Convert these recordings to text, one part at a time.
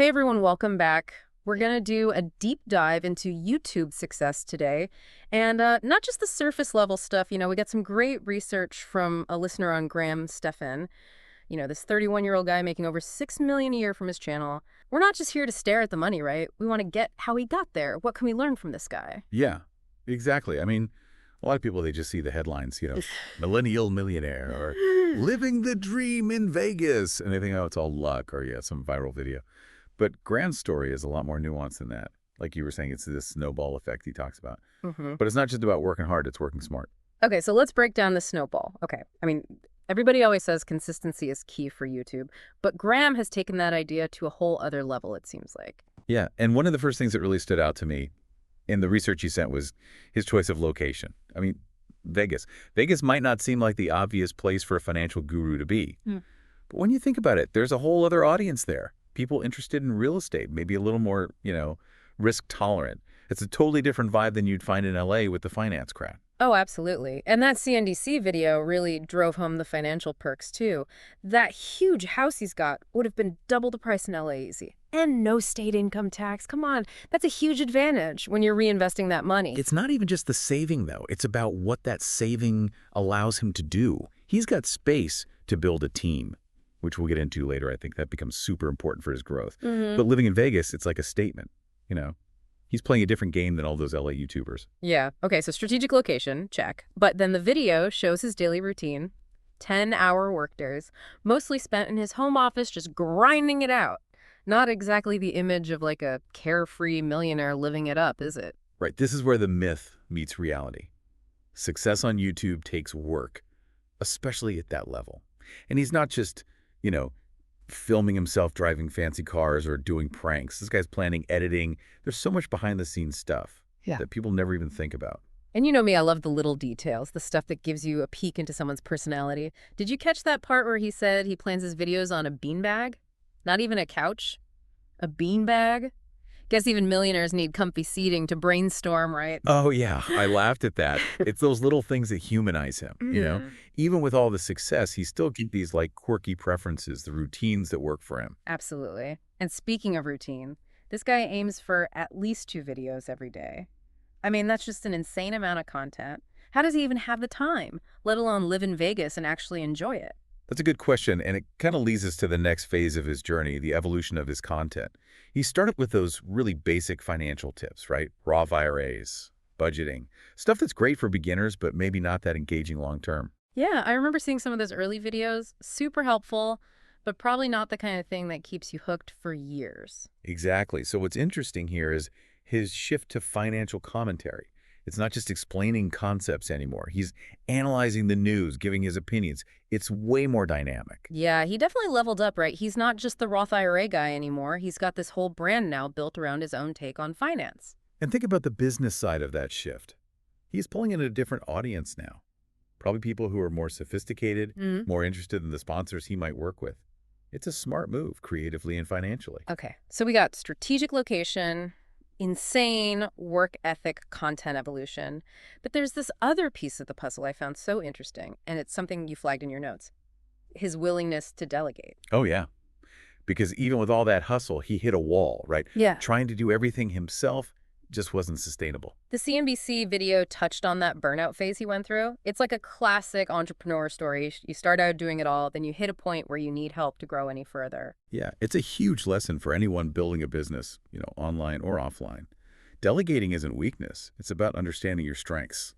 Hey everyone, welcome back. We're going to do a deep dive into YouTube success today. And not just the surface level stuff. We got some great research from a listener on Graham, Stephan. This 31-year-old guy making over $6 million a year from his channel. We're not just here to stare at the money, right? We want to get how he got there. What can we learn from this guy? Yeah, exactly. I mean, a lot of people, they just see the headlines, millennial millionaire or living the dream in Vegas. And they think, oh, it's all luck or, yeah, some viral video. But Grant's story is a lot more nuanced than that. Like you were saying, it's this snowball effect he talks about. But it's not just about working hard, it's working smart. Okay, so let's break down the snowball. Okay, everybody always says consistency is key for YouTube, but Graham has taken that idea to a whole other level, it seems like. Yeah, and one of the first things that really stood out to me in the research he sent was his choice of location. I mean, Vegas. Vegas might not seem like the obvious place for a financial guru to be. But when you think about it, there's a whole other audience there. People interested in real estate, maybe a little more, risk tolerant. It's a totally different vibe than you'd find in LA with the finance crowd. Oh, absolutely. And that CNDC video really drove home the financial perks, too. That huge house he's got would have been double the price in LA easy. And no state income tax. Come on. That's a huge advantage when you're reinvesting that money. It's not even just the saving, though. It's about what that saving allows him to do. He's got space to build a team, which we'll get into later. I think that becomes super important for his growth. But living in Vegas, it's like a statement, He's playing a different game than all those LA YouTubers. Yeah. Okay, so strategic location, check. But then the video shows his daily routine, 10-hour workdays, mostly spent in his home office just grinding it out. Not exactly the image of like a carefree millionaire living it up, is it? Right. This is where the myth meets reality. Success on YouTube takes work, especially at that level. And he's not just, filming himself driving fancy cars or doing pranks. This guy's planning, editing. There's so much behind-the-scenes stuff that people never even think about. And you know me, I love the little details, the stuff that gives you a peek into someone's personality. Did you catch that part where he said he plans his videos on a beanbag? Not even a couch? A beanbag? Guess even millionaires need comfy seating to brainstorm, right? Oh, yeah. I laughed at that. It's those little things that humanize him, Even with all the success, he still keeps these, quirky preferences, the routines that work for him. Absolutely. And speaking of routine, this guy aims for at least 2 videos every day. That's just an insane amount of content. How does he even have the time, let alone live in Vegas and actually enjoy it? That's a good question, and it kind of leads us to the next phase of his journey, the evolution of his content. He started with those really basic financial tips, right? Roth IRAs, budgeting, stuff that's great for beginners, but maybe not that engaging long-term. Yeah, I remember seeing some of those early videos. Super helpful, but probably not the kind of thing that keeps you hooked for years. Exactly. So what's interesting here is his shift to financial commentary. It's not just explaining concepts anymore. He's analyzing the news, giving his opinions. It's way more dynamic. Yeah, he definitely leveled up, right? He's not just the Roth IRA guy anymore. He's got this whole brand now built around his own take on finance. And think about the business side of that shift. He's pulling in a different audience now. Probably people who are more sophisticated, more interested in the sponsors he might work with. It's a smart move, creatively and financially. Okay, so we got strategic location, insane work ethic, content evolution. But there's this other piece of the puzzle I found so interesting, and it's something you flagged in your notes. His willingness to delegate. Oh, yeah. Because even with all that hustle, he hit a wall, right? Yeah. Trying to do everything himself just wasn't sustainable. The CNBC video touched on that burnout phase he went through. It's like a classic entrepreneur story. You start out doing it all, then you hit a point where you need help to grow any further. Yeah, it's a huge lesson for anyone building a business, online or offline. Delegating isn't weakness. It's about understanding your strengths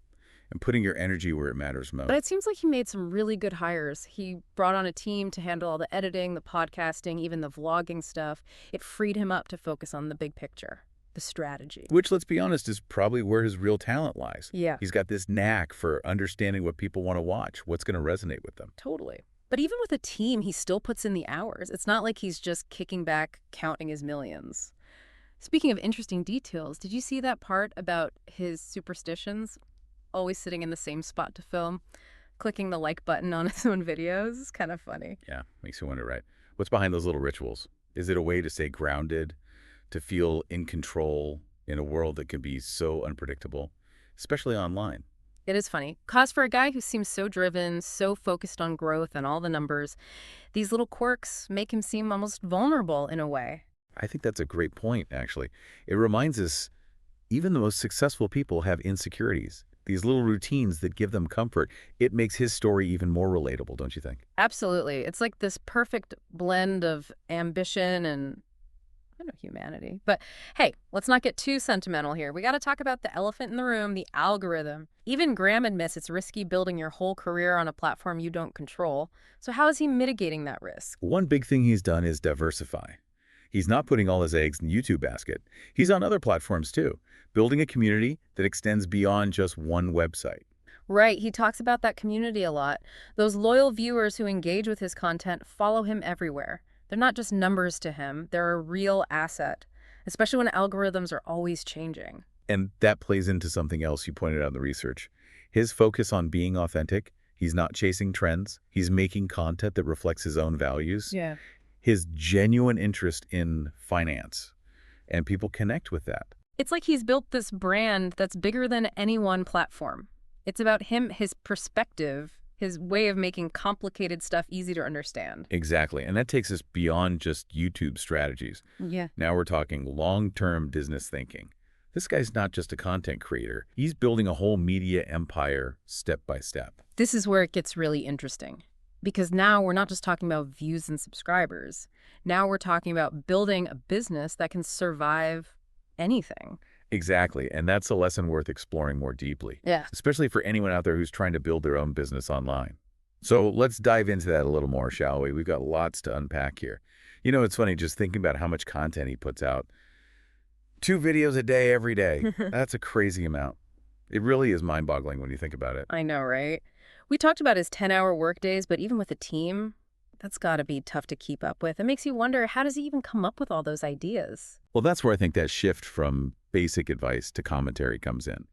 and putting your energy where it matters most. But it seems like he made some really good hires. He brought on a team to handle all the editing, the podcasting, even the vlogging stuff. It freed him up to focus on the big picture. The strategy. Which, let's be honest, is probably where his real talent lies. Yeah. He's got this knack for understanding what people want to watch, what's going to resonate with them. Totally. But even with a team, he still puts in the hours. It's not like he's just kicking back, counting his millions. Speaking of interesting details, did you see that part about his superstitions? Always sitting in the same spot to film, clicking the like button on his own videos. It's kind of funny. Yeah, makes you wonder, right? What's behind those little rituals? Is it a way to stay grounded? To feel in control in a world that can be so unpredictable, especially online? It is funny. Cause for a guy who seems so driven, so focused on growth and all the numbers, these little quirks make him seem almost vulnerable in a way. I think that's a great point, actually. It reminds us even the most successful people have insecurities, these little routines that give them comfort. It makes his story even more relatable, don't you think? Absolutely. It's like this perfect blend of ambition and humanity. But hey, let's not get too sentimental here. We got to talk about the elephant in the room, the algorithm. Even Graham admits it's risky building your whole career on a platform you don't control. So how is he mitigating that risk? One big thing he's done is diversify. He's not putting all his eggs in the YouTube basket. He's on other platforms too, building a community that extends beyond just one website. Right, he talks about that community a lot. Those loyal viewers who engage with his content follow him everywhere. They're not just numbers to him, they're a real asset, especially when algorithms are always changing. And that plays into something else you pointed out in the research. His focus on being authentic, he's not chasing trends, he's making content that reflects his own values, Yeah. his genuine interest in finance, and people connect with that. It's like he's built this brand that's bigger than any one platform. It's about him, his perspective, his way of making complicated stuff easy to understand. Exactly, and that takes us beyond just YouTube strategies. Yeah. Now we're talking long-term business thinking. This guy's not just a content creator. He's building a whole media empire step by step. This is where it gets really interesting. Because now we're not just talking about views and subscribers. Now we're talking about building a business that can survive anything. Exactly, and that's a lesson worth exploring more deeply, Yeah. especially for anyone out there who's trying to build their own business online. So let's dive into that a little more, shall we? We've got lots to unpack here. You know, it's funny just thinking about how much content he puts out. 2 videos a day every day. That's a crazy amount. It really is mind-boggling when you think about it. I know, right? We talked about his 10-hour workdays, but even with a team, that's got to be tough to keep up with. It makes you wonder, how does he even come up with all those ideas? Well, that's where I think that shift from basic advice to commentary comes in.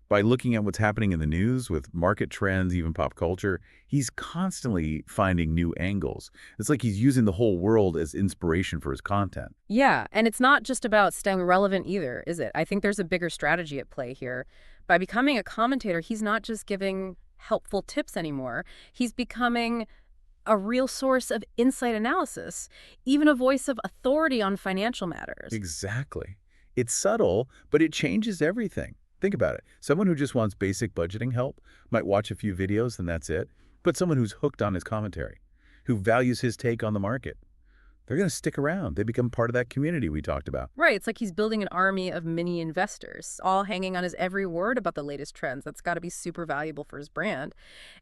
By looking at what's happening in the news with market trends, even pop culture, he's constantly finding new angles. It's like he's using the whole world as inspiration for his content. Yeah, and it's not just about staying relevant either, is it? I think there's a bigger strategy at play here. By becoming a commentator, he's not just giving helpful tips anymore. He's becoming a real source of insight analysis, even a voice of authority on financial matters. Exactly. It's subtle, but it changes everything. Think about it. Someone who just wants basic budgeting help might watch a few videos and that's it. But someone who's hooked on his commentary, who values his take on the market, they're going to stick around. They become part of that community we talked about. Right, it's like he's building an army of mini investors, all hanging on his every word about the latest trends. That's got to be super valuable for his brand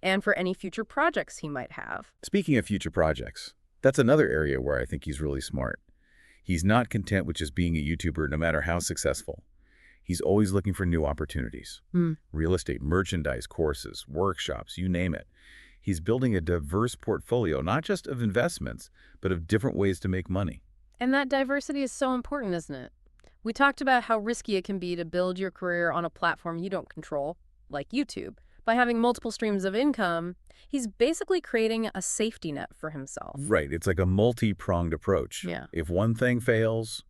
and for any future projects he might have. Speaking of future projects, that's another area where I think he's really smart. He's not content with just being a YouTuber no matter how successful. He's always looking for new opportunities. Real estate, merchandise, courses, workshops, you name it. He's building a diverse portfolio, not just of investments, but of different ways to make money. And that diversity is so important, isn't it? We talked about how risky it can be to build your career on a platform you don't control, like YouTube. By having multiple streams of income, he's basically creating a safety net for himself. Right. It's like a multi-pronged approach. Yeah. If one thing fails,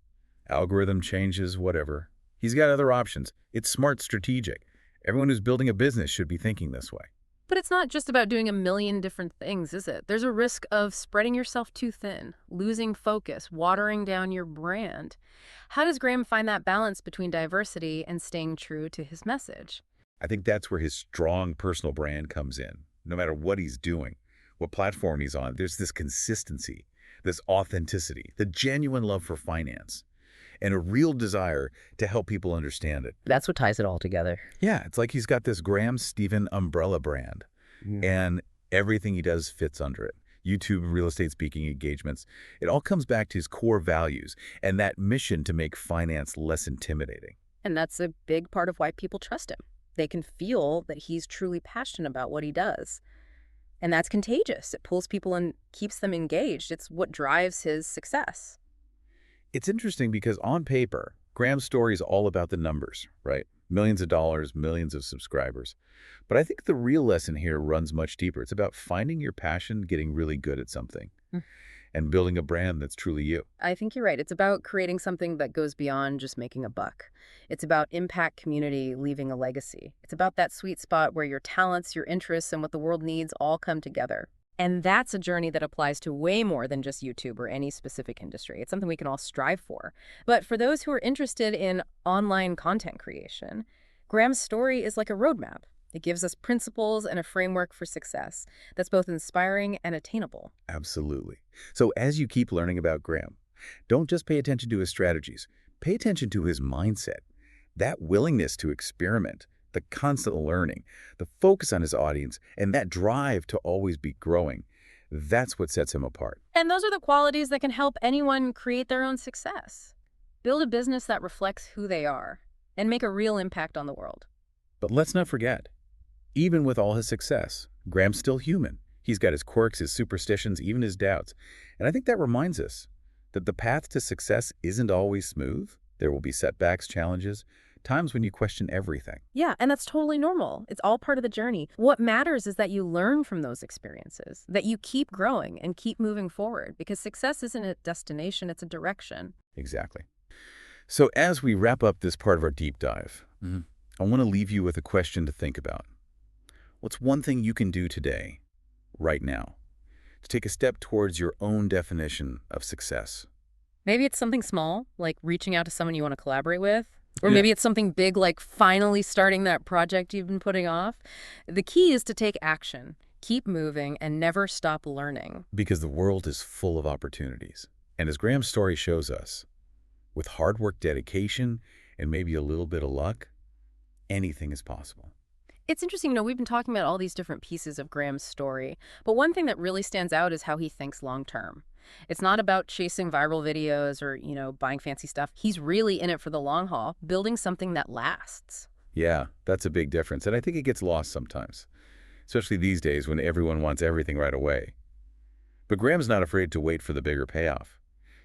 algorithm changes, whatever, he's got other options. It's smart strategic. Everyone who's building a business should be thinking this way. But it's not just about doing a million different things, is it? There's a risk of spreading yourself too thin, losing focus, watering down your brand. How does Graham find that balance between diversity and staying true to his message? I think that's where his strong personal brand comes in. No matter what he's doing, what platform he's on, there's this consistency, this authenticity, the genuine love for finance, and a real desire to help people understand it. That's what ties it all together. Yeah, it's like he's got this Graham Stephan umbrella brand, and everything he does fits under it. YouTube, real estate speaking engagements, it all comes back to his core values and that mission to make finance less intimidating. And that's a big part of why people trust him. They can feel that he's truly passionate about what he does. And that's contagious. It pulls people and keeps them engaged. It's what drives his success. It's interesting because on paper, Graham's story is all about the numbers, right? Millions of dollars, millions of subscribers. But I think the real lesson here runs much deeper. It's about finding your passion, getting really good at something, and building a brand that's truly you. I think you're right. It's about creating something that goes beyond just making a buck. It's about impact community, leaving a legacy. It's about that sweet spot where your talents, your interests, and what the world needs all come together. And that's a journey that applies to way more than just YouTube or any specific industry. It's something we can all strive for. But for those who are interested in online content creation, Graham's story is like a roadmap. It gives us principles and a framework for success that's both inspiring and attainable. Absolutely. So as you keep learning about Graham, don't just pay attention to his strategies. Pay attention to his mindset. That willingness to experiment, the constant learning, the focus on his audience, and that drive to always be growing, that's what sets him apart. And those are the qualities that can help anyone create their own success. Build a business that reflects who they are and make a real impact on the world. But let's not forget, even with all his success, Graham's still human. He's got his quirks, his superstitions, even his doubts. And I think that reminds us that the path to success isn't always smooth. There will be setbacks, challenges, times when you question everything. Yeah, and that's totally normal. It's all part of the journey. What matters is that you learn from those experiences, that you keep growing and keep moving forward, because success isn't a destination, it's a direction. Exactly. So as we wrap up this part of our deep dive, I want to leave you with a question to think about. What's one thing you can do today, right now, to take a step towards your own definition of success? Maybe it's something small, like reaching out to someone you want to collaborate with. Or Yeah. maybe it's something big, like finally starting that project you've been putting off. The key is to take action, keep moving, and never stop learning. Because the world is full of opportunities. And as Graham's story shows us, with hard work, dedication, and maybe a little bit of luck, anything is possible. It's interesting, we've been talking about all these different pieces of Graham's story, but one thing that really stands out is how he thinks long term. It's not about chasing viral videos or, buying fancy stuff. He's really in it for the long haul, building something that lasts. Yeah, that's a big difference. And I think it gets lost sometimes, especially these days when everyone wants everything right away. But Graham's not afraid to wait for the bigger payoff.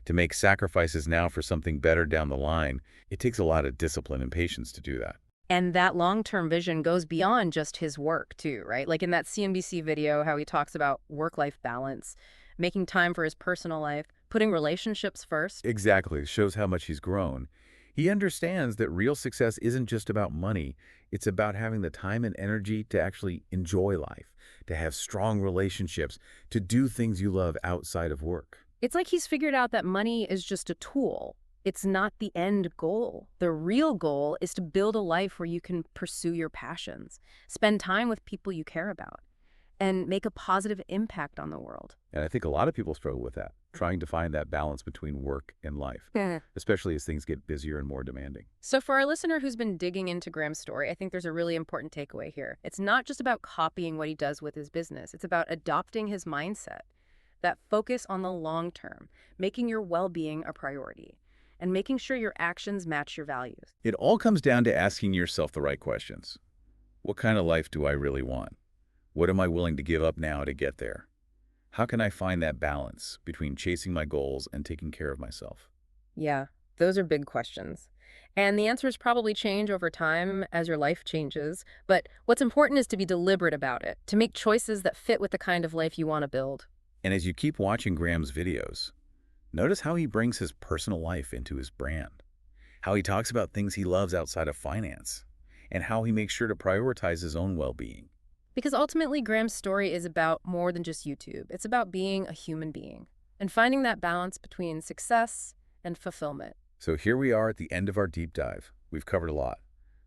To make sacrifices now for something better down the line, it takes a lot of discipline and patience to do that. And that long-term vision goes beyond just his work, too, right? Like in that CNBC video, how he talks about work-life balance, making time for his personal life, putting relationships first. Exactly. It shows how much he's grown. He understands that real success isn't just about money. It's about having the time and energy to actually enjoy life, to have strong relationships, to do things you love outside of work. It's like he's figured out that money is just a tool. It's not the end goal. The real goal is to build a life where you can pursue your passions, spend time with people you care about, and make a positive impact on the world. And I think a lot of people struggle with that, trying to find that balance between work and life, especially as things get busier and more demanding. So for our listener who's been digging into Graham's story, I think there's a really important takeaway here. It's not just about copying what he does with his business. It's about adopting his mindset, that focus on the long term, making your well-being a priority, and making sure your actions match your values. It all comes down to asking yourself the right questions. What kind of life do I really want? What am I willing to give up now to get there? How can I find that balance between chasing my goals and taking care of myself? Yeah, those are big questions. And the answers probably change over time as your life changes. But what's important is to be deliberate about it, to make choices that fit with the kind of life you want to build. And as you keep watching Graham's videos, notice how he brings his personal life into his brand, how he talks about things he loves outside of finance, and how he makes sure to prioritize his own well-being. Because ultimately, Graham's story is about more than just YouTube. It's about being a human being and finding that balance between success and fulfillment. So here we are at the end of our deep dive. We've covered a lot,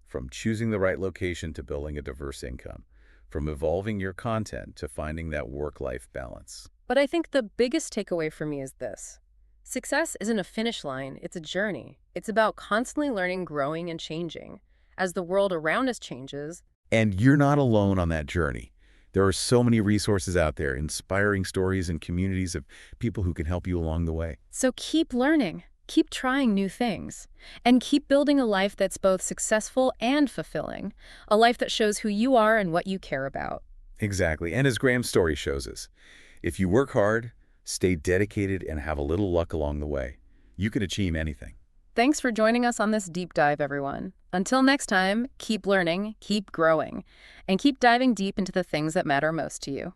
from choosing the right location to building a diverse income, from evolving your content to finding that work-life balance. But I think the biggest takeaway for me is this. Success isn't a finish line, it's a journey. It's about constantly learning, growing, and changing. As the world around us changes. And you're not alone on that journey. There are so many resources out there, inspiring stories and communities of people who can help you along the way. So keep learning, keep trying new things, and keep building a life that's both successful and fulfilling, a life that shows who you are and what you care about. Exactly. And as Graham's story shows us, if you work hard, stay dedicated, and have a little luck along the way, you can achieve anything. Thanks for joining us on this deep dive, everyone. Until next time, keep learning, keep growing, and keep diving deep into the things that matter most to you.